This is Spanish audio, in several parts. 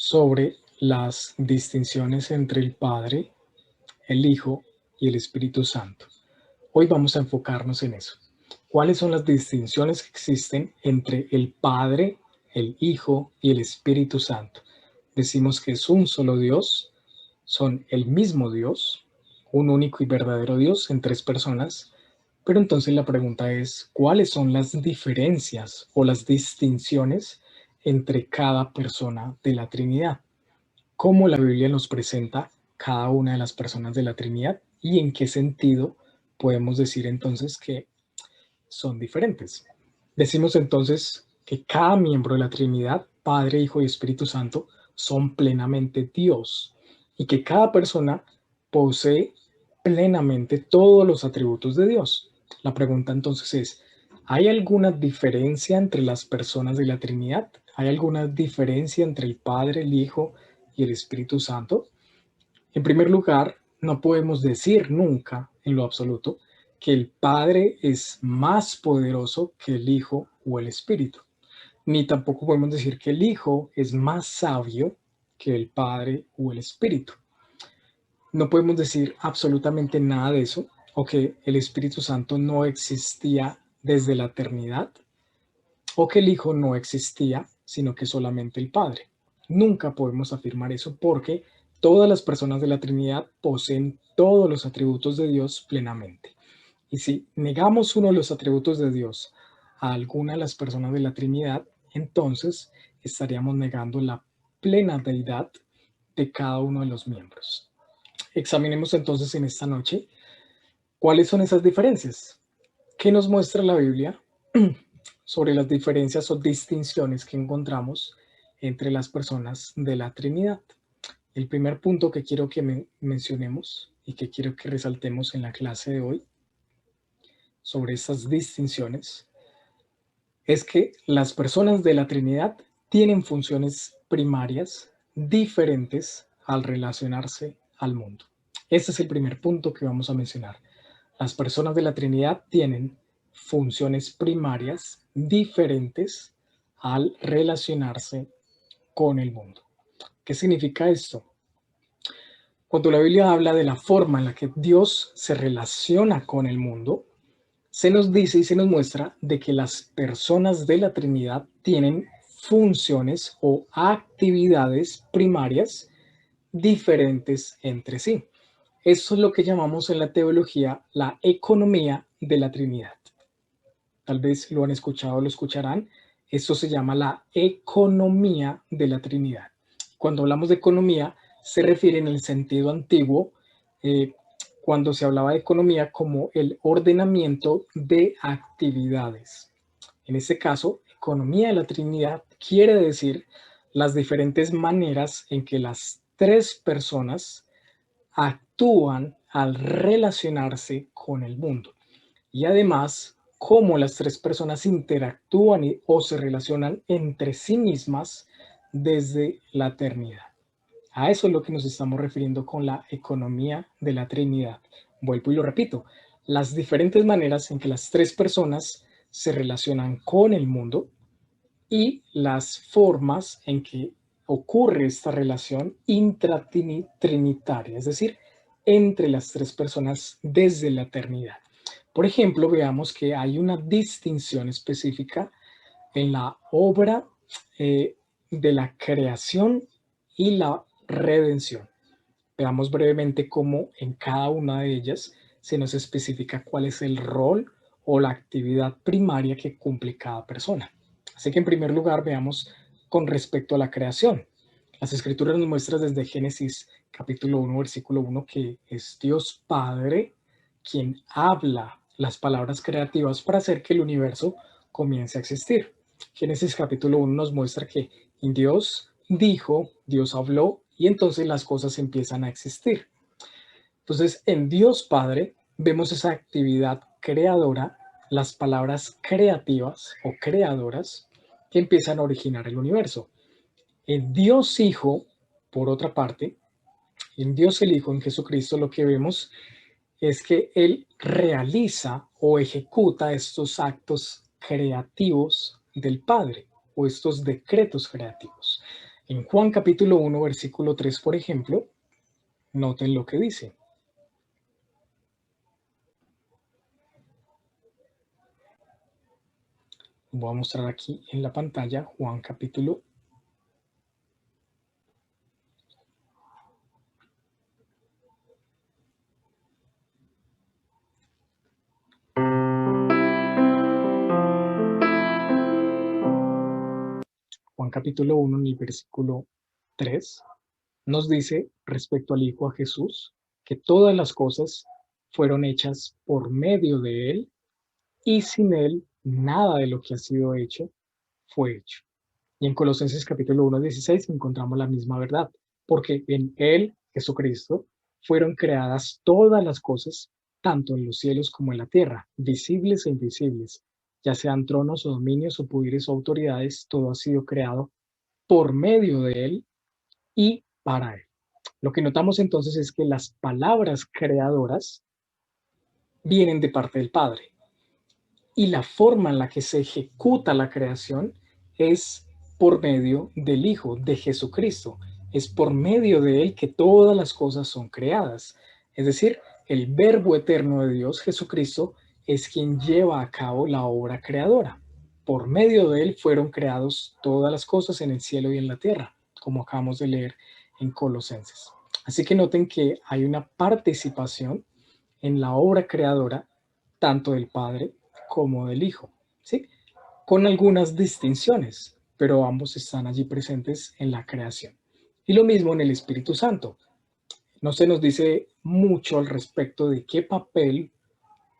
sobre las distinciones entre el Padre, el Hijo y el Espíritu Santo. Hoy vamos a enfocarnos en eso. ¿Cuáles son las distinciones que existen entre el Padre, el Hijo y el Espíritu Santo? Decimos que es un solo Dios, son el mismo Dios, un único y verdadero Dios en tres personas, pero entonces la pregunta es, ¿cuáles son las diferencias o las distinciones entre cada persona de la Trinidad? ¿Cómo la Biblia nos presenta cada una de las personas de la Trinidad y en qué sentido podemos decir entonces que son diferentes? Decimos entonces que cada miembro de la Trinidad, Padre, Hijo y Espíritu Santo, son plenamente Dios y que cada persona posee plenamente todos los atributos de Dios. La pregunta entonces es, ¿hay alguna diferencia entre las personas de la Trinidad? ¿Hay alguna diferencia entre el Padre, el Hijo y el Espíritu Santo? En primer lugar, no podemos decir nunca, en lo absoluto, que el Padre es más poderoso que el Hijo o el Espíritu. Ni tampoco podemos decir que el Hijo es más sabio que el Padre o el Espíritu. No podemos decir absolutamente nada de eso, o que el Espíritu Santo no existía desde la eternidad, o que el Hijo no existía, sino que solamente el Padre. Nunca podemos afirmar eso porque todas las personas de la Trinidad poseen todos los atributos de Dios plenamente. Y si negamos uno de los atributos de Dios a alguna de las personas de la Trinidad, entonces estaríamos negando la plena deidad de cada uno de los miembros. Examinemos entonces en esta noche cuáles son esas diferencias. ¿Qué nos muestra la Biblia sobre las diferencias o distinciones que encontramos entre las personas de la Trinidad? El primer punto que quiero que mencionemos y que quiero que resaltemos en la clase de hoy sobre estas distinciones es que las personas de la Trinidad tienen funciones primarias diferentes al relacionarse al mundo. Este es el primer punto que vamos a mencionar. Las personas de la Trinidad tienen funciones primarias diferentes al relacionarse con el mundo. ¿Qué significa esto? Cuando la Biblia habla de la forma en la que Dios se relaciona con el mundo, se nos dice y se nos muestra de que las personas de la Trinidad tienen funciones o actividades primarias diferentes entre sí. Eso es lo que llamamos en la teología la economía de la Trinidad. Tal vez lo han escuchado o lo escucharán. Esto se llama la economía de la Trinidad. Cuando hablamos de economía, se refiere en el sentido antiguo, cuando se hablaba de economía como el ordenamiento de actividades. En este caso, economía de la Trinidad quiere decir las diferentes maneras en que las tres personas actúan al relacionarse con el mundo. Y además, cómo las tres personas interactúan o se relacionan entre sí mismas desde la eternidad. A eso es lo que nos estamos refiriendo con la economía de la Trinidad. Vuelvo y lo repito, las diferentes maneras en que las tres personas se relacionan con el mundo y las formas en que ocurre esta relación intratrinitaria, es decir, entre las tres personas desde la eternidad. Por ejemplo, veamos que hay una distinción específica en la obra de la creación y la redención. Veamos brevemente cómo en cada una de ellas se nos especifica cuál es el rol o la actividad primaria que cumple cada persona. Así que en primer lugar veamos con respecto a la creación. Las escrituras nos muestran desde Génesis capítulo 1, versículo 1, que es Dios Padre quien habla las palabras creativas para hacer que el universo comience a existir. Génesis capítulo 1 nos muestra que Dios dijo, Dios habló y entonces las cosas empiezan a existir. Entonces, en Dios Padre vemos esa actividad creadora, las palabras creativas o creadoras que empiezan a originar el universo. En Dios Hijo, por otra parte, en Dios el Hijo, en Jesucristo, lo que vemos es que Él realiza o ejecuta estos actos creativos del Padre o estos decretos creativos. En Juan capítulo 1, versículo 3, por ejemplo, noten lo que dice. Voy a mostrar aquí en la pantalla Juan capítulo 1 en el versículo 3, nos dice respecto al Hijo, a Jesús, que todas las cosas fueron hechas por medio de Él y sin Él nada de lo que ha sido hecho fue hecho. Y en Colosenses capítulo 1:16 encontramos la misma verdad, porque en Él, Jesucristo, fueron creadas todas las cosas, tanto en los cielos como en la tierra, visibles e invisibles, ya sean tronos o dominios o poderes o autoridades, todo ha sido creado por medio de Él y para Él. Lo que notamos entonces es que las palabras creadoras vienen de parte del Padre y la forma en la que se ejecuta la creación es por medio del Hijo, de Jesucristo. Es por medio de Él que todas las cosas son creadas. Es decir, el Verbo eterno de Dios, Jesucristo, es quien lleva a cabo la obra creadora. Por medio de Él fueron creadas todas las cosas en el cielo y en la tierra, como acabamos de leer en Colosenses. Así que noten que hay una participación en la obra creadora, tanto del Padre como del Hijo, ¿sí? Con algunas distinciones, pero ambos están allí presentes en la creación. Y lo mismo en el Espíritu Santo. No se nos dice mucho al respecto de qué papel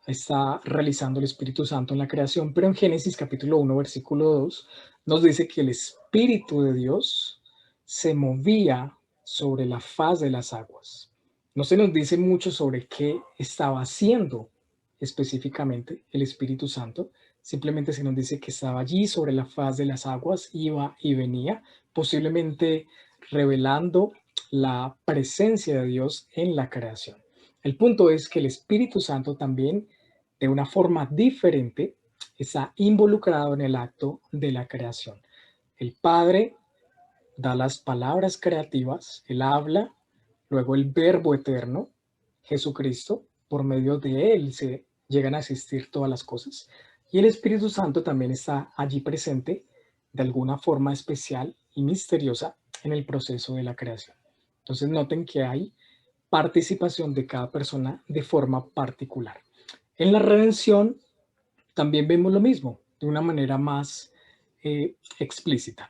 está realizando el Espíritu Santo en la creación, pero en Génesis capítulo 1, versículo 2, nos dice que el Espíritu de Dios se movía sobre la faz de las aguas. No se nos dice mucho sobre qué estaba haciendo específicamente el Espíritu Santo, simplemente se nos dice que estaba allí sobre la faz de las aguas, iba y venía, posiblemente revelando la presencia de Dios en la creación. El punto es que el Espíritu Santo también, de una forma diferente, está involucrado en el acto de la creación. El Padre da las palabras creativas, Él habla, luego el Verbo eterno, Jesucristo, por medio de Él se llegan a existir todas las cosas. Y el Espíritu Santo también está allí presente de alguna forma especial y misteriosa en el proceso de la creación. Entonces noten que hay participación de cada persona de forma particular. En la redención también vemos lo mismo, de una manera más explícita.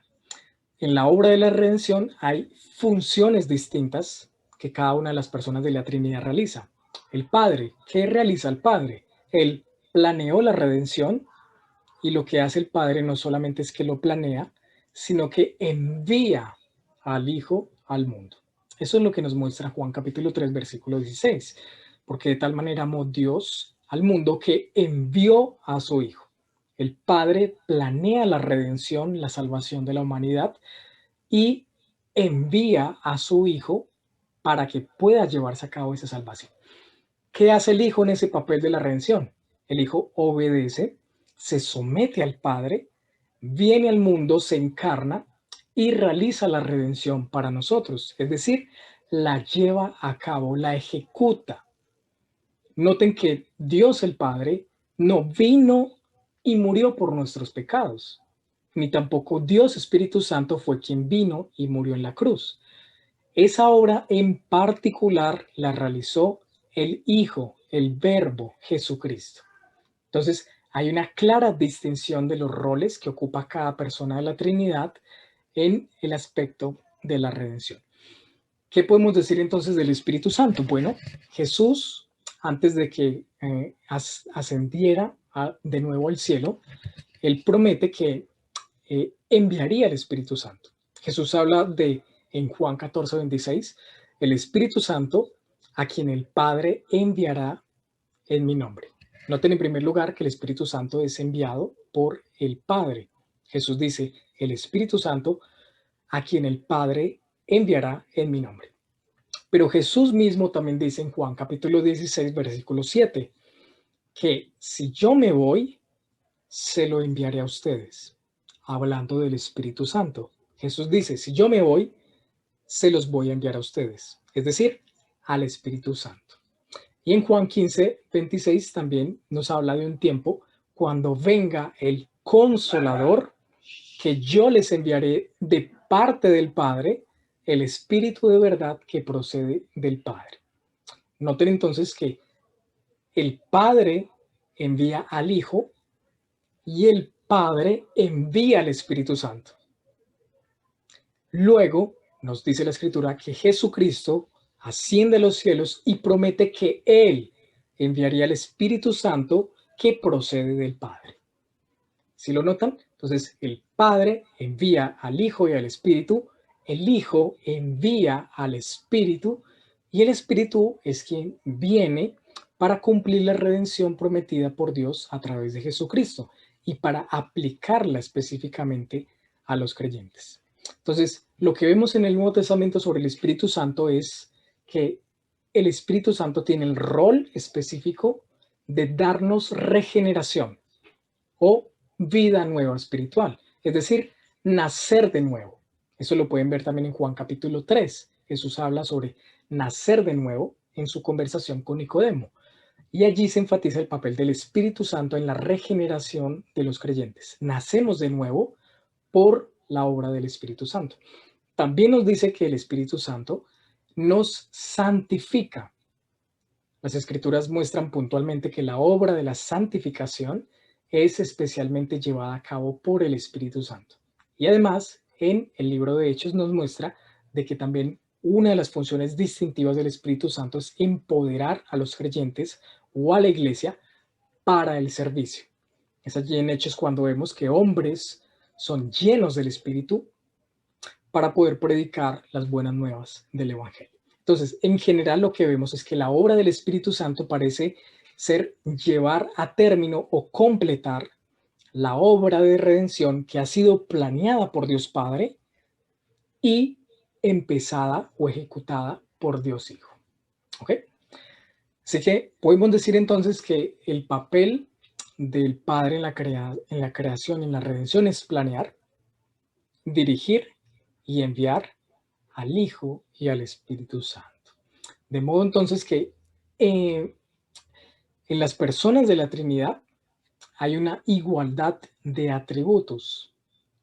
En la obra de la redención hay funciones distintas que cada una de las personas de la Trinidad realiza. El Padre, ¿qué realiza el Padre? Él planeó la redención y lo que hace el Padre no solamente es que lo planea, sino que envía al Hijo al mundo. Eso es lo que nos muestra Juan capítulo 3, versículo 16. Porque de tal manera amó Dios al mundo que envió a su Hijo. El Padre planea la redención, la salvación de la humanidad y envía a su Hijo para que pueda llevarse a cabo esa salvación. ¿Qué hace el Hijo en ese papel de la redención? El Hijo obedece, se somete al Padre, viene al mundo, se encarna y realiza la redención para nosotros. Es decir, la lleva a cabo, la ejecuta. Noten que Dios el Padre no vino y murió por nuestros pecados, ni tampoco Dios Espíritu Santo fue quien vino y murió en la cruz. Esa obra en particular la realizó el Hijo, el Verbo, Jesucristo. Entonces, hay una clara distinción de los roles que ocupa cada persona de la Trinidad en el aspecto de la redención. ¿Qué podemos decir entonces del Espíritu Santo? Bueno, Jesús, antes de que ascendiera de nuevo al cielo, él promete que enviaría el Espíritu Santo. Jesús habla de, en Juan 14:26, el Espíritu Santo a quien el Padre enviará en mi nombre. Noten en primer lugar que el Espíritu Santo es enviado por el Padre. Jesús dice, el Espíritu Santo a quien el Padre enviará en mi nombre. Pero Jesús mismo también dice en Juan capítulo 16, versículo 7, que si yo me voy, se lo enviaré a ustedes, hablando del Espíritu Santo. Jesús dice, si yo me voy, se los voy a enviar a ustedes, es decir, al Espíritu Santo. Y en Juan 15:26 también nos habla de un tiempo cuando venga el Consolador, que yo les enviaré de parte del Padre, el Espíritu de verdad que procede del Padre. Noten entonces que el Padre envía al Hijo y el Padre envía al Espíritu Santo. Luego nos dice la Escritura que Jesucristo asciende a los cielos y promete que Él enviaría el Espíritu Santo que procede del Padre. ¿Sí lo notan? Entonces el Padre envía al Hijo y al Espíritu, el Hijo envía al Espíritu y el Espíritu es quien viene para cumplir la redención prometida por Dios a través de Jesucristo y para aplicarla específicamente a los creyentes. Entonces, lo que vemos en el Nuevo Testamento sobre el Espíritu Santo es que el Espíritu Santo tiene el rol específico de darnos regeneración o vida nueva espiritual, es decir, nacer de nuevo. Eso lo pueden ver también en Juan capítulo 3. Jesús habla sobre nacer de nuevo en su conversación con Nicodemo. Y allí se enfatiza el papel del Espíritu Santo en la regeneración de los creyentes. Nacemos de nuevo por la obra del Espíritu Santo. También nos dice que el Espíritu Santo nos santifica. Las Escrituras muestran puntualmente que la obra de la santificación es especialmente llevada a cabo por el Espíritu Santo. Y además, en el libro de Hechos nos muestra de que también una de las funciones distintivas del Espíritu Santo es empoderar a los creyentes o a la iglesia para el servicio. Es allí en Hechos cuando vemos que hombres son llenos del Espíritu para poder predicar las buenas nuevas del Evangelio. Entonces, en general lo que vemos es que la obra del Espíritu Santo parece ser llevar a término o completar la obra de redención que ha sido planeada por Dios Padre y empezada o ejecutada por Dios Hijo. ¿Ok? Así que podemos decir entonces que el papel del Padre en la creación, en la redención, es planear, dirigir y enviar al Hijo y al Espíritu Santo. De modo entonces que en las personas de la Trinidad hay una igualdad de atributos.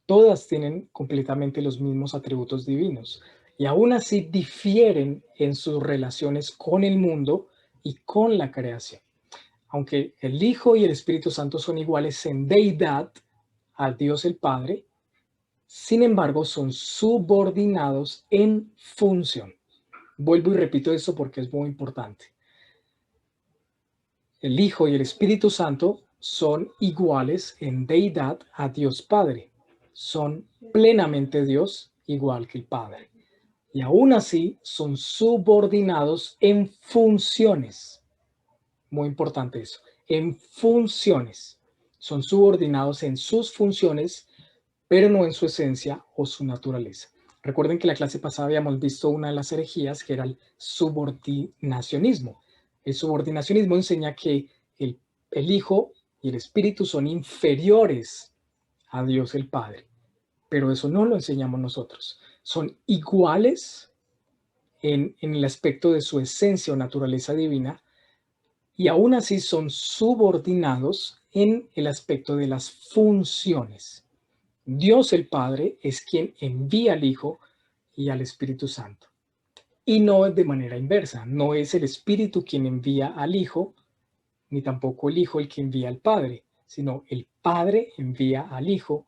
Todas tienen completamente los mismos atributos divinos y aún así difieren en sus relaciones con el mundo y con la creación. Aunque el Hijo y el Espíritu Santo son iguales en deidad a Dios el Padre, sin embargo son subordinados en función. Vuelvo y repito esto porque es muy importante. El Hijo y el Espíritu Santo son iguales en deidad a Dios Padre. Son plenamente Dios, igual que el Padre. Y aún así son subordinados en funciones. Muy importante eso. En funciones. Son subordinados en sus funciones, pero no en su esencia o su naturaleza. Recuerden que en la clase pasada habíamos visto una de las herejías que era el subordinacionismo. El subordinacionismo enseña que el Hijo y el Espíritu son inferiores a Dios el Padre, pero eso no lo enseñamos nosotros. Son iguales en el aspecto de su esencia o naturaleza divina y aún así son subordinados en el aspecto de las funciones. Dios el Padre es quien envía al Hijo y al Espíritu Santo. Y no es de manera inversa, no es el Espíritu quien envía al Hijo, ni tampoco el Hijo el que envía al Padre, sino el Padre envía al Hijo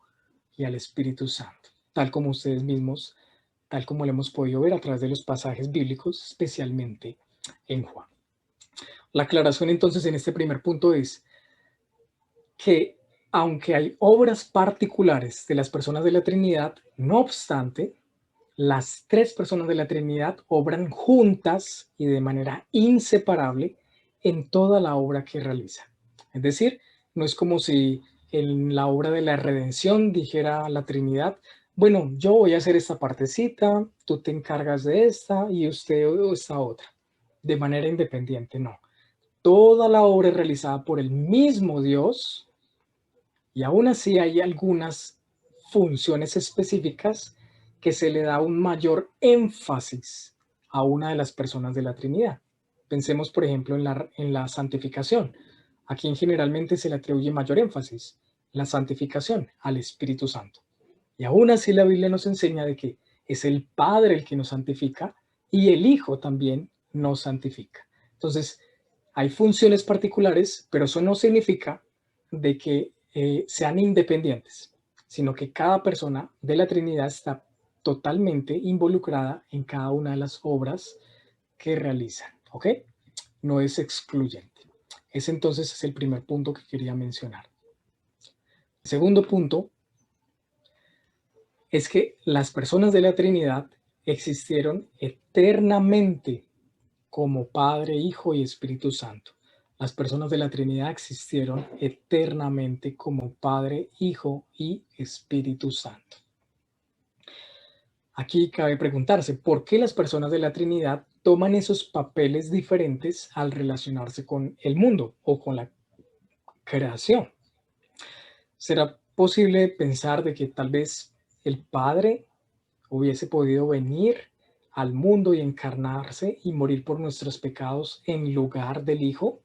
y al Espíritu Santo, tal como ustedes mismos, tal como lo hemos podido ver a través de los pasajes bíblicos, especialmente en Juan. La aclaración entonces en este primer punto es que aunque hay obras particulares de las personas de la Trinidad, no obstante, las tres personas de la Trinidad obran juntas y de manera inseparable en toda la obra que realizan. Es decir, no es como si en la obra de la redención dijera la Trinidad, bueno, yo voy a hacer esta partecita, tú te encargas de esta y usted esta otra, de manera independiente, no. Toda la obra es realizada por el mismo Dios y aún así hay algunas funciones específicas que se le da un mayor énfasis a una de las personas de la Trinidad. Pensemos, por ejemplo, en la santificación. A quien generalmente se le atribuye mayor énfasis, la santificación, al Espíritu Santo. Y aún así la Biblia nos enseña de que es el Padre el que nos santifica y el Hijo también nos santifica. Entonces, hay funciones particulares, pero eso no significa de que sean independientes, sino que cada persona de la Trinidad está totalmente involucrada en cada una de las obras que realizan, ¿ok? No es excluyente. Ese entonces es el primer punto que quería mencionar. El segundo punto es que las personas de la Trinidad existieron eternamente como Padre, Hijo y Espíritu Santo. Las personas de la Trinidad existieron eternamente como Padre, Hijo y Espíritu Santo. Aquí cabe preguntarse, ¿por qué las personas de la Trinidad toman esos papeles diferentes al relacionarse con el mundo o con la creación? ¿Será posible pensar de que tal vez el Padre hubiese podido venir al mundo y encarnarse y morir por nuestros pecados en lugar del Hijo?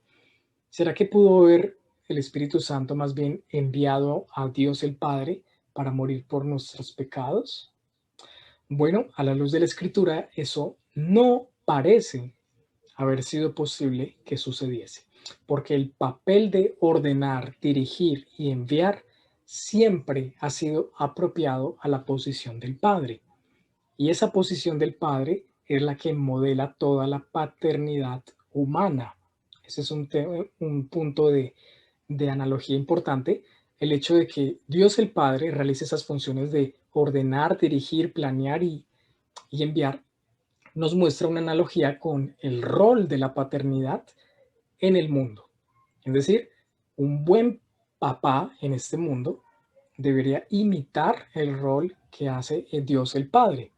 ¿Será que pudo haber el Espíritu Santo más bien enviado a Dios el Padre para morir por nuestros pecados? Bueno, a la luz de la Escritura, eso no parece haber sido posible que sucediese, porque el papel de ordenar, dirigir y enviar siempre ha sido apropiado a la posición del Padre. Y esa posición del Padre es la que modela toda la paternidad humana. Ese es un punto de analogía importante, el hecho de que Dios el Padre realice esas funciones de ordenar, dirigir, planear y enviar, nos muestra una analogía con el rol de la paternidad en el mundo. Es decir, un buen papá en este mundo debería imitar el rol que hace Dios el Padre.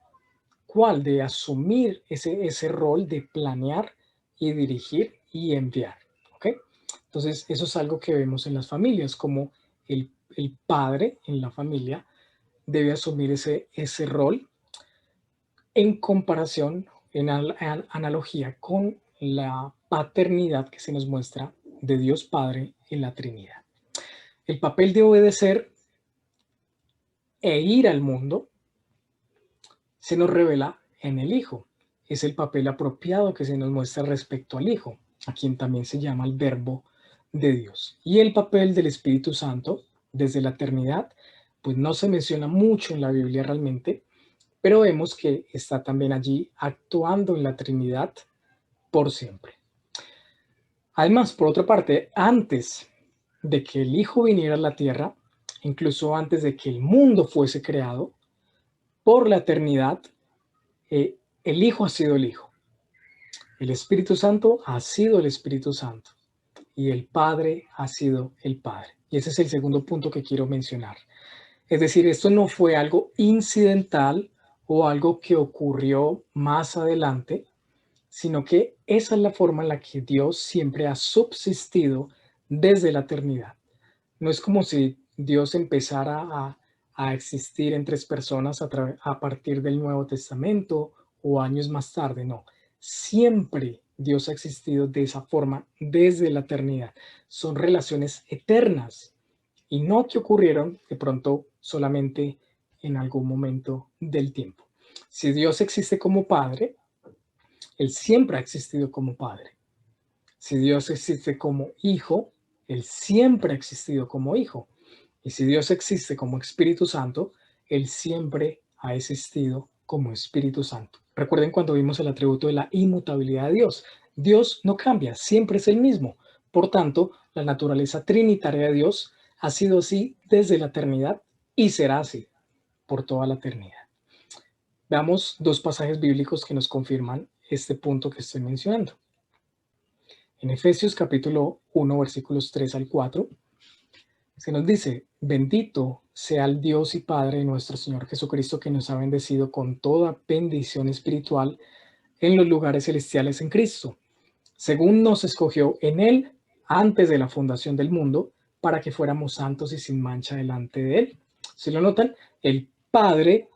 ¿Cuál? De asumir ese rol de planear y dirigir y enviar. ¿Ok? Entonces, eso es algo que vemos en las familias, como el padre en la familia debe asumir ese rol en comparación, en analogía con la paternidad que se nos muestra de Dios Padre en la Trinidad. El papel de obedecer e ir al mundo se nos revela en el Hijo. Es el papel apropiado que se nos muestra respecto al Hijo, a quien también se llama el Verbo de Dios. Y el papel del Espíritu Santo desde la eternidad, pues no se menciona mucho en la Biblia realmente, pero vemos que está también allí actuando en la Trinidad por siempre. Además, por otra parte, antes de que el Hijo viniera a la tierra, incluso antes de que el mundo fuese creado, por la eternidad, el Hijo ha sido el Hijo. El Espíritu Santo ha sido el Espíritu Santo. Y el Padre ha sido el Padre. Y ese es el segundo punto que quiero mencionar. Es decir, esto no fue algo incidental o algo que ocurrió más adelante, sino que esa es la forma en la que Dios siempre ha subsistido desde la eternidad. No es como si Dios empezara a existir en tres personas a partir del Nuevo Testamento o años más tarde, no. Siempre Dios ha existido de esa forma desde la eternidad. Son relaciones eternas y no que ocurrieron de pronto solamente en algún momento del tiempo. Si Dios existe como Padre, Él siempre ha existido como Padre. Si Dios existe como Hijo, Él siempre ha existido como Hijo. Y si Dios existe como Espíritu Santo, Él siempre ha existido como Espíritu Santo. Recuerden cuando vimos el atributo de la inmutabilidad de Dios. Dios no cambia, siempre es el mismo. Por tanto, la naturaleza trinitaria de Dios ha sido así desde la eternidad y será así por toda la eternidad. Veamos dos pasajes bíblicos que nos confirman este punto que estoy mencionando. En Efesios capítulo 1, versículos 3 al 4, se nos dice: bendito sea el Dios y Padre de nuestro Señor Jesucristo, que nos ha bendecido con toda bendición espiritual en los lugares celestiales en Cristo, según nos escogió en Él antes de la fundación del mundo, para que fuéramos santos y sin mancha delante de Él. Si lo notan, el Padre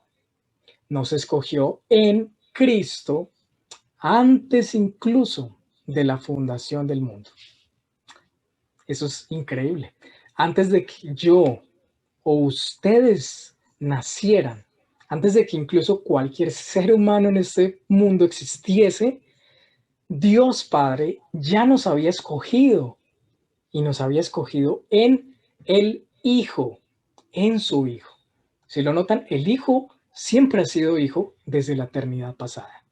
nos escogió en Cristo antes incluso de la fundación del mundo. Eso es increíble. Antes de que yo o ustedes nacieran, antes de que incluso cualquier ser humano en este mundo existiese, Dios Padre ya nos había escogido y nos había escogido en el Hijo, en su Hijo. Si lo notan, el Hijo siempre ha sido Hijo desde la eternidad pasada.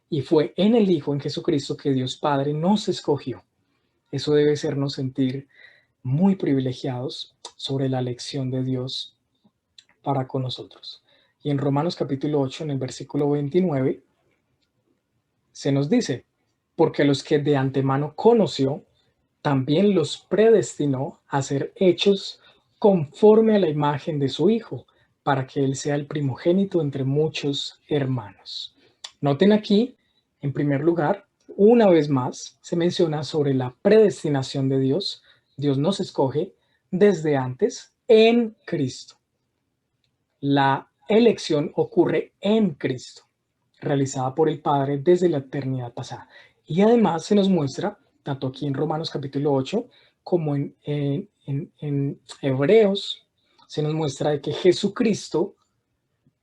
Y fue en el Hijo, en Jesucristo, que Dios Padre nos escogió. Eso debe hacernos sentir muy privilegiados sobre la elección de Dios para con nosotros. Y en Romanos capítulo 8, en el versículo 29, se nos dice, porque los que de antemano conoció, también los predestinó a ser hechos conforme a la imagen de su Hijo, para que Él sea el primogénito entre muchos hermanos. Noten aquí, en primer lugar, una vez más, se menciona sobre la predestinación de Dios. Dios nos escoge desde antes en Cristo. La elección ocurre en Cristo, realizada por el Padre desde la eternidad pasada. Y además se nos muestra, tanto aquí en Romanos capítulo 8, como en Hebreos, se nos muestra de que Jesucristo,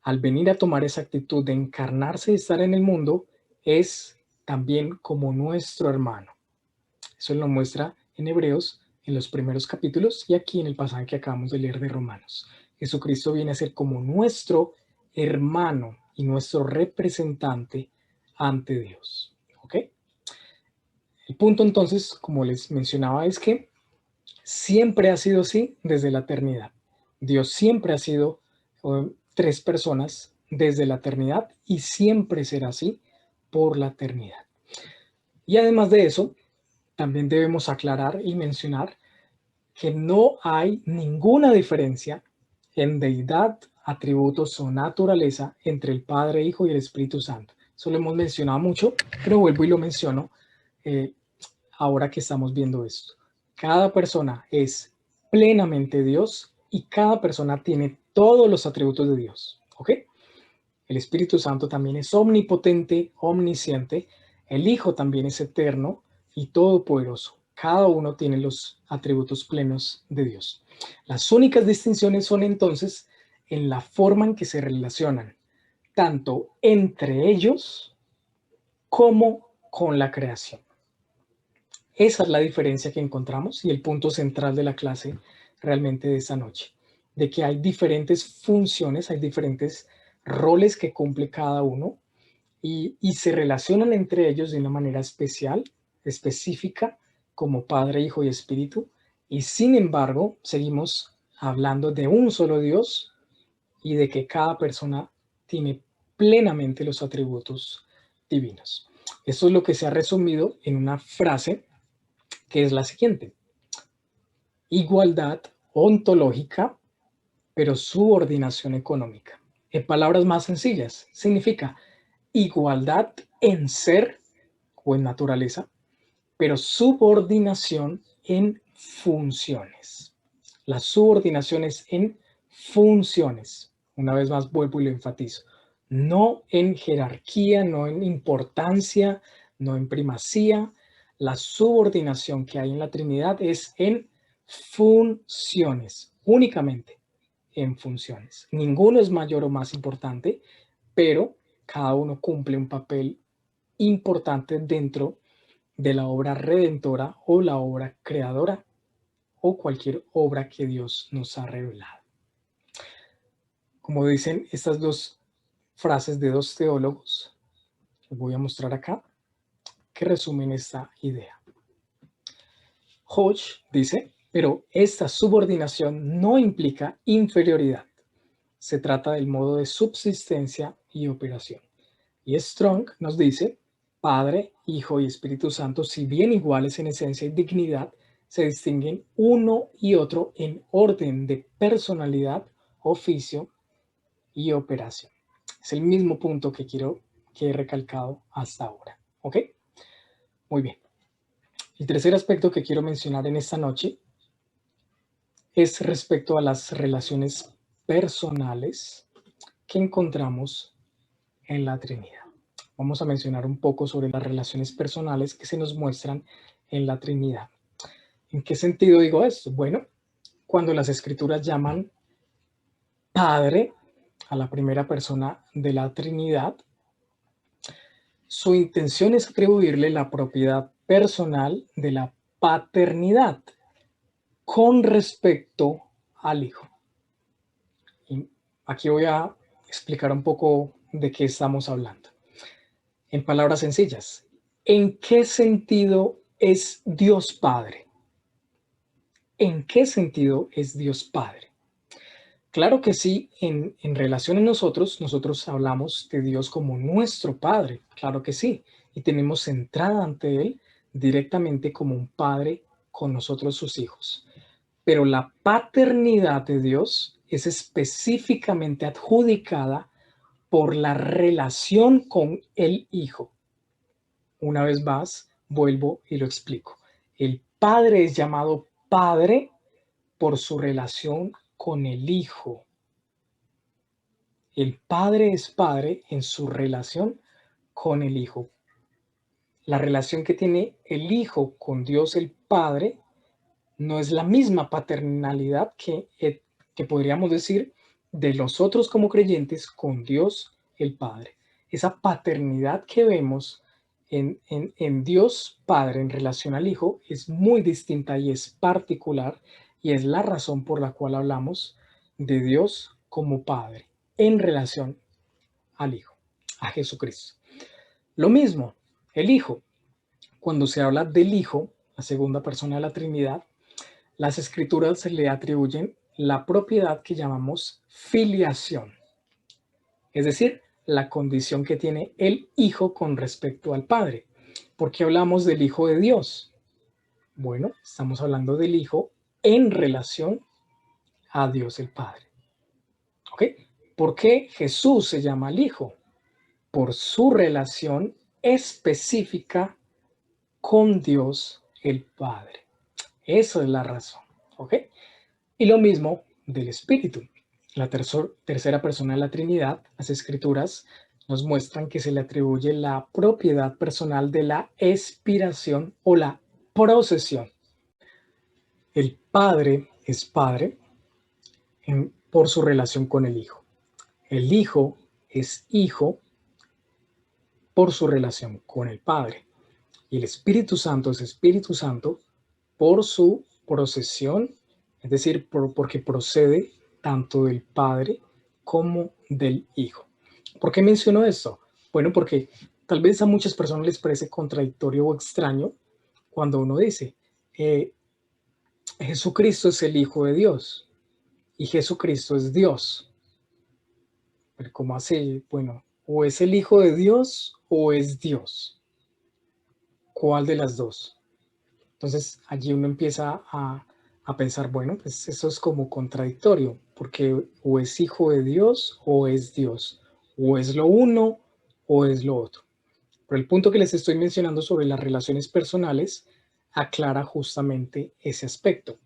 al venir a tomar esa actitud de encarnarse y estar en el mundo, es también como nuestro hermano. Eso lo muestra en Hebreos, en los primeros capítulos, y aquí en el pasaje que acabamos de leer de Romanos. Jesucristo viene a ser como nuestro hermano y nuestro representante ante Dios. ¿Ok? El punto entonces, como les mencionaba, es que siempre ha sido así desde la eternidad. Dios siempre ha sido tres personas desde la eternidad y siempre será así por la eternidad. Y además de eso, también debemos aclarar y mencionar que no hay ninguna diferencia en deidad, atributos o naturaleza entre el Padre, Hijo y el Espíritu Santo. Eso lo hemos mencionado mucho, pero vuelvo y lo menciono eh, ahora que estamos viendo esto. Cada persona es plenamente Dios y cada persona tiene todos los atributos de Dios. ¿Ok? El Espíritu Santo también es omnipotente, omnisciente. El Hijo también es eterno y todopoderoso. Cada uno tiene los atributos plenos de Dios. Las únicas distinciones son entonces en la forma en que se relacionan, tanto entre ellos como con la creación. Esa es la diferencia que encontramos y el punto central de la clase realmente de esta noche, de que hay diferentes funciones, hay diferentes roles que cumple cada uno y se relacionan entre ellos de una manera especial, específica, como Padre, Hijo y Espíritu, y sin embargo seguimos hablando de un solo Dios y de que cada persona tiene plenamente los atributos divinos. Esto es lo que se ha resumido en una frase que es la siguiente: igualdad ontológica, pero subordinación económica. En palabras más sencillas, significa igualdad en ser o en naturaleza, pero subordinación en funciones. La subordinación es en funciones. Una vez más vuelvo y lo enfatizo. No en jerarquía, no en importancia, no en primacía. La subordinación que hay en la Trinidad es en funciones, únicamente en funciones. Ninguno es mayor o más importante, pero cada uno cumple un papel importante dentro de la obra redentora o la obra creadora o cualquier obra que Dios nos ha revelado. Como dicen estas dos frases de dos teólogos, les voy a mostrar acá, que resumen esta idea. Hodge dice, pero esta subordinación no implica inferioridad. Se trata del modo de subsistencia y operación. Y Strong nos dice, Padre, Hijo y Espíritu Santo, si bien iguales en esencia y dignidad, se distinguen uno y otro en orden de personalidad, oficio y operación. Es el mismo punto que he recalcado hasta ahora. ¿Ok? Muy bien. El tercer aspecto que quiero mencionar en esta noche es respecto a las relaciones personales que encontramos en la Trinidad. Vamos a mencionar un poco sobre las relaciones personales que se nos muestran en la Trinidad. ¿En qué sentido digo esto? Bueno, cuando las Escrituras llaman Padre a la primera persona de la Trinidad, su intención es atribuirle la propiedad personal de la paternidad con respecto al Hijo. Y aquí voy a explicar un poco de qué estamos hablando. En palabras sencillas, ¿en qué sentido es Dios Padre? ¿En qué sentido es Dios Padre? Claro que sí, en relación a nosotros hablamos de Dios como nuestro Padre, claro que sí, y tenemos entrada ante Él directamente como un Padre con nosotros sus hijos. Pero la paternidad de Dios es específicamente adjudicada por la relación con el Hijo. Una vez más, vuelvo y lo explico. El Padre es llamado Padre por su relación con el Hijo. El Padre es Padre en su relación con el Hijo. La relación que tiene el Hijo con Dios el Padre no es la misma paternalidad que podríamos decir de nosotros como creyentes con Dios el Padre. Esa paternidad que vemos en Dios Padre en relación al Hijo es muy distinta y es particular, y es la razón por la cual hablamos de Dios como Padre en relación al Hijo, a Jesucristo. Lo mismo, el Hijo. Cuando se habla del Hijo, la segunda persona de la Trinidad, las Escrituras se le atribuyen la propiedad que llamamos filiación, es decir, la condición que tiene el Hijo con respecto al Padre. ¿Por qué hablamos del Hijo de Dios? Bueno, estamos hablando del Hijo en relación a Dios el Padre. ¿Ok? ¿Por qué Jesús se llama el Hijo? Por su relación específica con Dios el Padre. Esa es la razón. ¿Ok? Y lo mismo del Espíritu. La tercera persona de la Trinidad, las Escrituras nos muestran que se le atribuye la propiedad personal de la expiración o la procesión. El Padre es Padre por su relación con el Hijo. El Hijo es Hijo por su relación con el Padre. Y el Espíritu Santo es Espíritu Santo por su procesión, es decir, porque procede tanto del Padre como del Hijo. ¿Por qué menciono esto? Bueno, porque tal vez a muchas personas les parece contradictorio o extraño cuando uno dice, Jesucristo es el Hijo de Dios y Jesucristo es Dios. Pero ¿cómo así? Bueno, o es el Hijo de Dios o es Dios. ¿Cuál de las dos? Entonces allí uno empieza a pensar, bueno, pues eso es como contradictorio, porque o es hijo de Dios o es Dios, o es lo uno o es lo otro. Pero el punto que les estoy mencionando sobre las relaciones personales aclara justamente ese aspecto.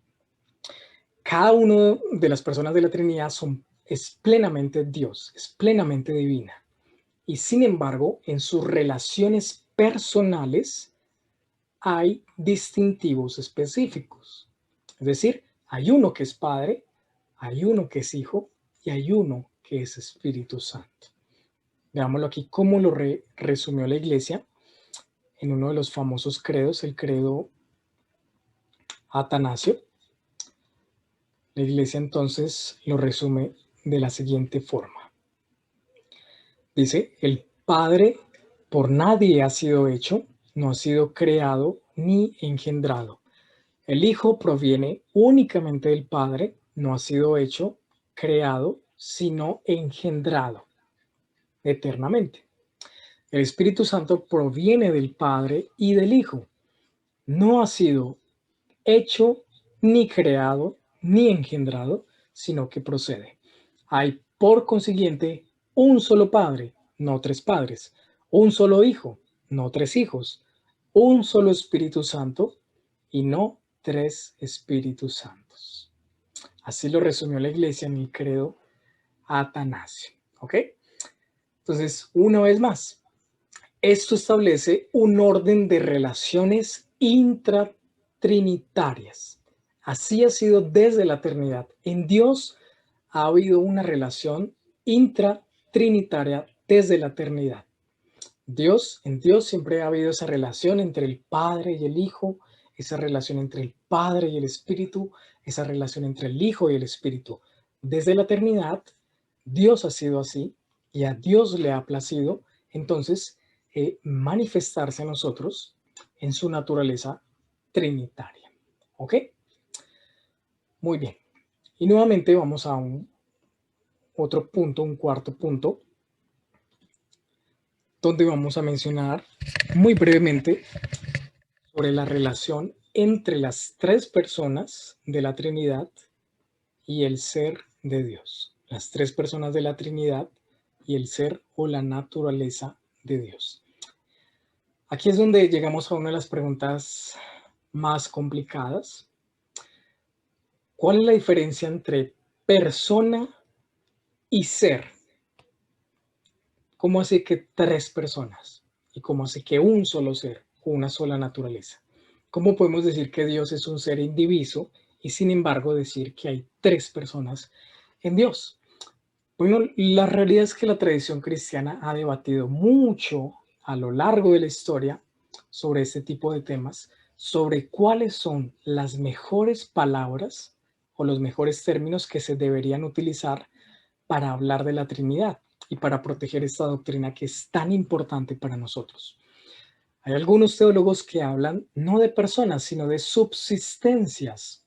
Cada una de las personas de la Trinidad es plenamente Dios, es plenamente divina. Y sin embargo, en sus relaciones personales, hay distintivos específicos. Es decir, hay uno que es Padre, hay uno que es Hijo y hay uno que es Espíritu Santo. Veámoslo aquí cómo lo resumió la Iglesia en uno de los famosos credos, el credo Atanasio. La Iglesia entonces lo resume de la siguiente forma. Dice, el Padre por nadie ha sido hecho, no ha sido creado ni engendrado. El Hijo proviene únicamente del Padre, no ha sido hecho, creado, sino engendrado eternamente. El Espíritu Santo proviene del Padre y del Hijo. No ha sido hecho, ni creado, ni engendrado, sino que procede. Hay, por consiguiente, un solo Padre, no tres padres, un solo Hijo, no tres hijos, un solo Espíritu Santo y no tres Espíritus Santos. Así lo resumió la Iglesia en el credo Atanasio. ¿Ok? Entonces, una vez más, esto establece un orden de relaciones intratrinitarias. Así ha sido desde la eternidad. En Dios ha habido una relación intratrinitaria desde la eternidad. En Dios siempre ha habido esa relación entre el Padre y el Hijo, esa relación entre el Padre y el Espíritu, esa relación entre el Hijo y el Espíritu. Desde la eternidad, Dios ha sido así y a Dios le ha placido entonces manifestarse a nosotros en su naturaleza trinitaria. ¿Ok? Muy bien. Y nuevamente vamos a otro punto, un cuarto punto, donde vamos a mencionar muy brevemente sobre la relación entre las tres personas de la Trinidad y el ser de Dios. Las tres personas de la Trinidad y el ser o la naturaleza de Dios. Aquí es donde llegamos a una de las preguntas más complicadas. ¿Cuál es la diferencia entre persona y ser? ¿Cómo hace que tres personas? ¿Y cómo hace que un solo ser, una sola naturaleza? ¿Cómo podemos decir que Dios es un ser indiviso y sin embargo decir que hay tres personas en Dios? Bueno, la realidad es que la tradición cristiana ha debatido mucho a lo largo de la historia sobre este tipo de temas, sobre cuáles son las mejores palabras o los mejores términos que se deberían utilizar para hablar de la Trinidad y para proteger esta doctrina que es tan importante para nosotros. Hay algunos teólogos que hablan no de personas, sino de subsistencias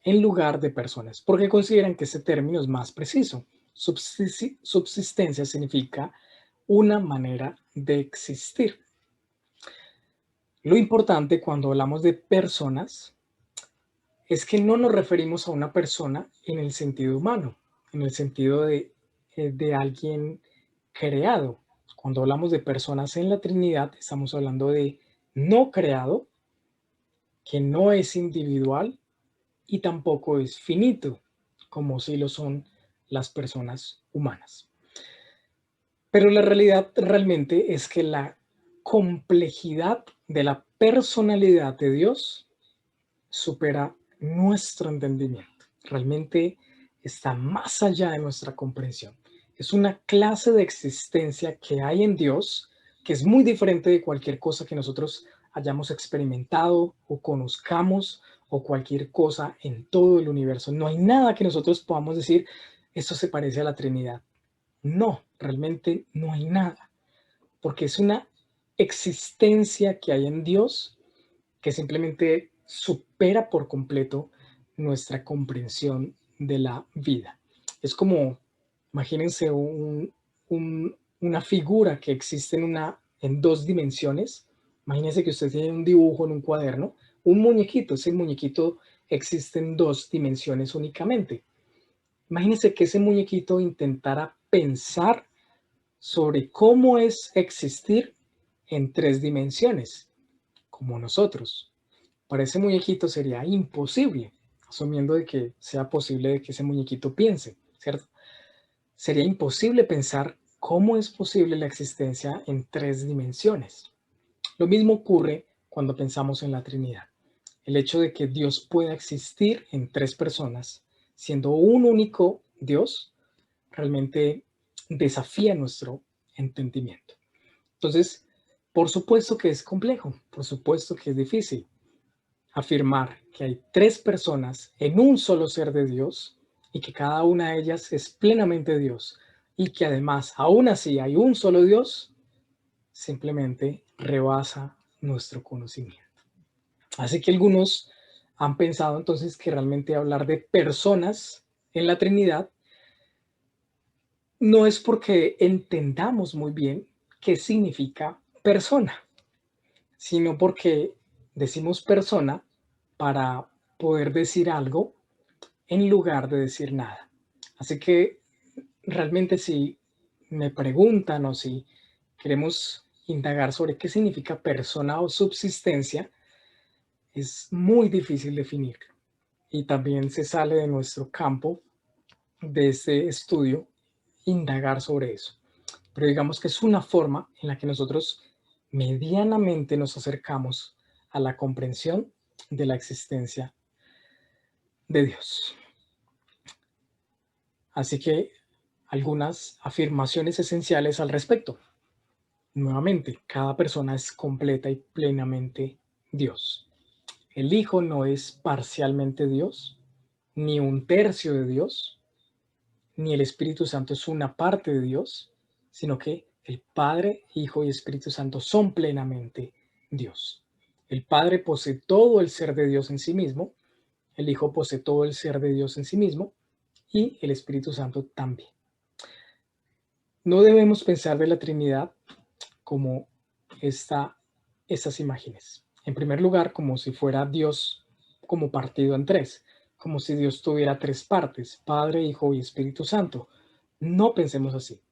en lugar de personas, porque consideran que ese término es más preciso. Subsistencia significa una manera de existir. Lo importante cuando hablamos de personas es que no nos referimos a una persona en el sentido humano, en el sentido de alguien creado. Cuando hablamos de personas en la Trinidad, estamos hablando de no creado, que no es individual y tampoco es finito, como si lo son las personas humanas. Pero la realidad realmente es que la complejidad de la personalidad de Dios supera nuestro entendimiento. Realmente está más allá de nuestra comprensión. Es una clase de existencia que hay en Dios que es muy diferente de cualquier cosa que nosotros hayamos experimentado o conozcamos o cualquier cosa en todo el universo. No hay nada que nosotros podamos decir, esto se parece a la Trinidad. No, realmente no hay nada, porque es una existencia que hay en Dios que simplemente supera por completo nuestra comprensión de la vida. Es como, imagínense una figura que existe en dos dimensiones. Imagínense que usted tiene un dibujo en un cuaderno, un muñequito, ese muñequito existe en dos dimensiones únicamente. Imagínense que ese muñequito intentara pensar sobre cómo es existir en tres dimensiones, como nosotros. Para ese muñequito sería imposible, asumiendo de que sea posible de que ese muñequito piense, ¿cierto? Sería imposible pensar cómo es posible la existencia en tres dimensiones. Lo mismo ocurre cuando pensamos en la Trinidad. El hecho de que Dios pueda existir en tres personas, siendo un único Dios, realmente desafía nuestro entendimiento. Entonces, por supuesto que es complejo, por supuesto que es difícil afirmar que hay tres personas en un solo ser de Dios y que cada una de ellas es plenamente Dios y que además aún así hay un solo Dios, simplemente rebasa nuestro conocimiento. Así que algunos han pensado entonces que realmente hablar de personas en la Trinidad no es porque entendamos muy bien qué significa persona, sino porque decimos persona para poder decir algo en lugar de decir nada. Así que realmente si me preguntan o si queremos indagar sobre qué significa persona o subsistencia, es muy difícil definirlo. Y también se sale de nuestro campo de este estudio indagar sobre eso. pero digamos que es una forma en la que nosotros medianamente nos acercamos a la comprensión de la existencia de Dios. Así que algunas afirmaciones esenciales al respecto. Nuevamente, cada persona es completa y plenamente Dios. El Hijo no es parcialmente Dios, ni un tercio de Dios, ni el Espíritu Santo es una parte de Dios, sino que el Padre, Hijo y Espíritu Santo son plenamente Dios. El Padre posee todo el ser de Dios en sí mismo, el Hijo posee todo el ser de Dios en sí mismo y el Espíritu Santo también. No debemos pensar de la Trinidad como estas imágenes. En primer lugar, como si fuera Dios como partido en tres, como si Dios tuviera tres partes, Padre, Hijo y Espíritu Santo. No pensemos así,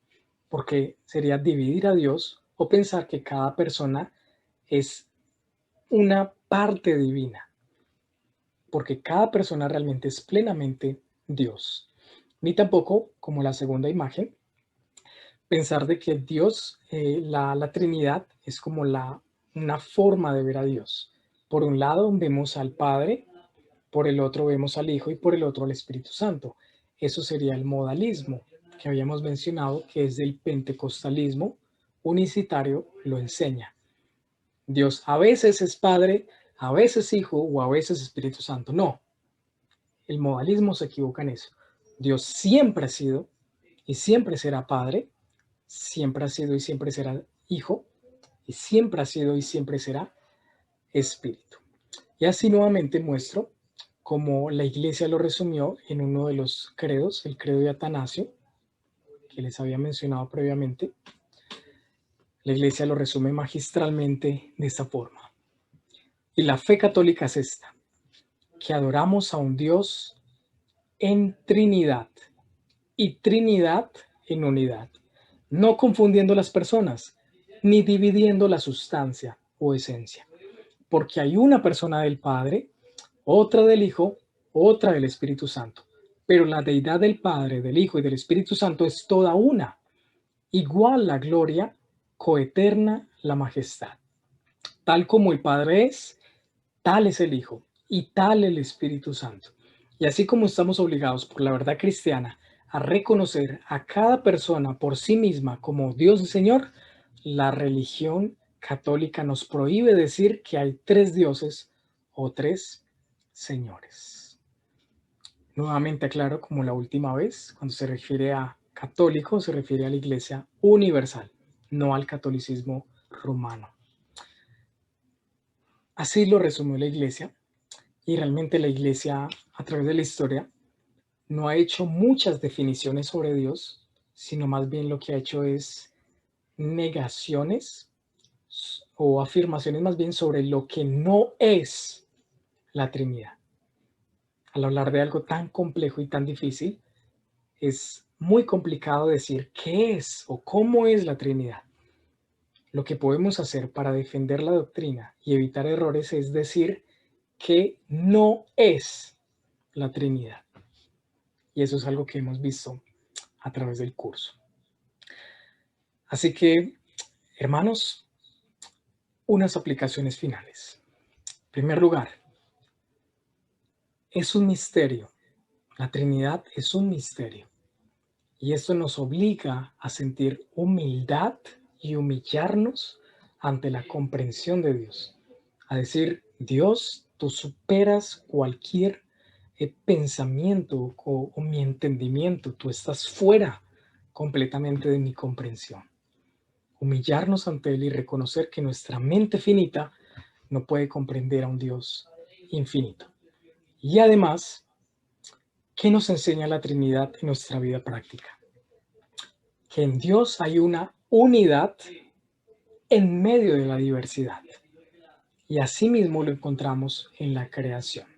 porque sería dividir a Dios o pensar que cada persona es una parte divina, porque cada persona realmente es plenamente Dios. Ni tampoco, como la segunda imagen, pensar de que Dios, la Trinidad, es como una forma de ver a Dios. Por un lado vemos al Padre, por el otro vemos al Hijo y por el otro al Espíritu Santo. Eso sería el modalismo que habíamos mencionado, que es del pentecostalismo unicitario, lo enseña. Dios a veces es Padre, a veces Hijo o a veces Espíritu Santo. No, el modalismo se equivoca en eso. Dios siempre ha sido y siempre será Padre, siempre ha sido y siempre será Hijo, y siempre ha sido y siempre será Espíritu. Y así nuevamente muestro cómo la Iglesia lo resumió en uno de los credos, el credo de Atanasio, que les había mencionado previamente. La Iglesia lo resume magistralmente de esta forma. Y la fe católica es esta, que adoramos a un Dios en Trinidad y Trinidad en unidad, no confundiendo las personas, ni dividiendo la sustancia o esencia, porque hay una persona del Padre, otra del Hijo, otra del Espíritu Santo, pero la deidad del Padre, del Hijo y del Espíritu Santo es toda una, igual la gloria, coeterna la majestad. Tal como el Padre es, tal es el Hijo y tal el Espíritu Santo. Y así como estamos obligados por la verdad cristiana a reconocer a cada persona por sí misma como Dios y Señor, la religión católica nos prohíbe decir que hay tres dioses o tres señores. Nuevamente aclaro, como la última vez, cuando se refiere a católico, se refiere a la Iglesia universal, no al catolicismo romano. Así lo resumió la Iglesia. Y realmente la Iglesia, a través de la historia, no ha hecho muchas definiciones sobre Dios, sino más bien lo que ha hecho es negaciones o afirmaciones más bien sobre lo que no es la Trinidad. Al hablar de algo tan complejo y tan difícil, es muy complicado decir qué es o cómo es la Trinidad. Lo que podemos hacer para defender la doctrina y evitar errores es decir que no es la Trinidad. Y eso es algo que hemos visto a través del curso. Así que, hermanos, unas aplicaciones finales. En primer lugar, es un misterio. La Trinidad es un misterio. Y esto nos obliga a sentir humildad y humillarnos ante la comprensión de Dios. A decir, Dios, tú superas cualquier pensamiento o mi entendimiento. Tú estás fuera completamente de mi comprensión. Humillarnos ante Él y reconocer que nuestra mente finita no puede comprender a un Dios infinito. Y además, ¿qué nos enseña la Trinidad en nuestra vida práctica? Que en Dios hay una unidad en medio de la diversidad. Y asimismo lo encontramos en la creación.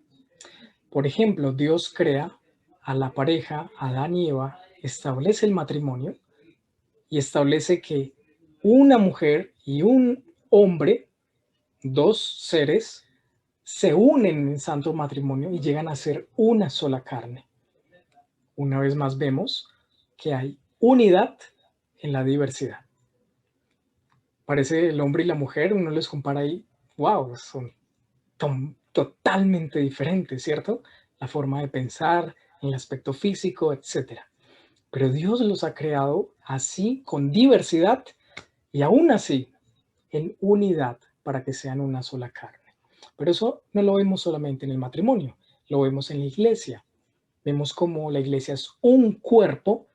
Por ejemplo, Dios crea a la pareja, Adán y Eva, establece el matrimonio y establece que una mujer y un hombre, dos seres, se unen en santo matrimonio y llegan a ser una sola carne. Una vez más vemos que hay unidad en la diversidad. Parece el hombre y la mujer, uno les compara ahí, wow, son totalmente diferentes, ¿cierto? La forma de pensar, el aspecto físico, etcétera. Pero Dios los ha creado así, con diversidad, y aún así, en unidad, para que sean una sola carne. Pero eso no lo vemos solamente en el matrimonio, lo vemos en la iglesia. Vemos como la iglesia es un cuerpo,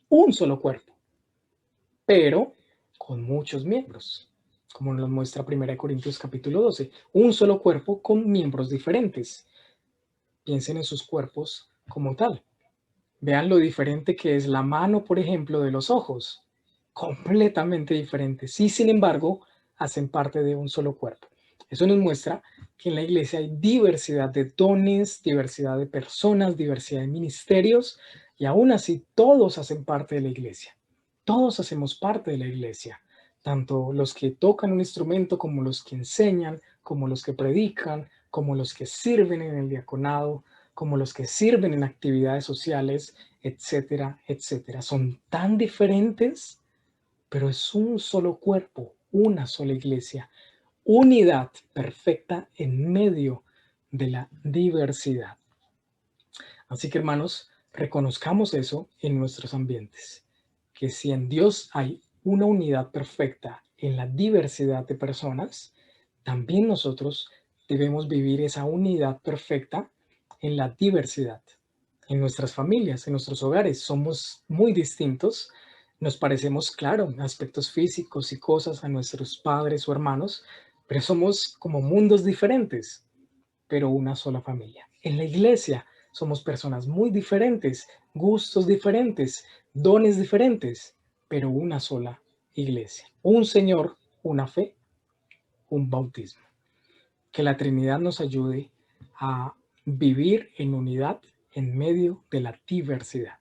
un solo cuerpo, pero con muchos miembros, como nos muestra 1 Corintios capítulo 12, un solo cuerpo con miembros diferentes. Piensen en sus cuerpos como tal. Vean lo diferente que es la mano, por ejemplo, de los ojos. Completamente diferentes. Y sin embargo, hacen parte de un solo cuerpo. Eso nos muestra que en la iglesia hay diversidad de dones, diversidad de personas, diversidad de ministerios, y aún así todos hacen parte de la iglesia. Todos hacemos parte de la iglesia. Tanto los que tocan un instrumento como los que enseñan, como los que predican, como los que sirven en el diaconado, como los que sirven en actividades sociales, etcétera, etcétera. Son tan diferentes, pero es un solo cuerpo, una sola iglesia, unidad perfecta en medio de la diversidad. Así que, hermanos, reconozcamos eso en nuestros ambientes, que si en Dios hay una unidad perfecta en la diversidad de personas, también nosotros debemos vivir esa unidad perfecta en la diversidad. En nuestras familias, en nuestros hogares, somos muy distintos. Nos parecemos, claro, en aspectos físicos y cosas a nuestros padres o hermanos, pero somos como mundos diferentes, pero una sola familia. En la iglesia somos personas muy diferentes, gustos diferentes, dones diferentes, pero una sola iglesia. Un Señor, una fe, un bautismo. Que la Trinidad nos ayude a vivir en unidad en medio de la diversidad.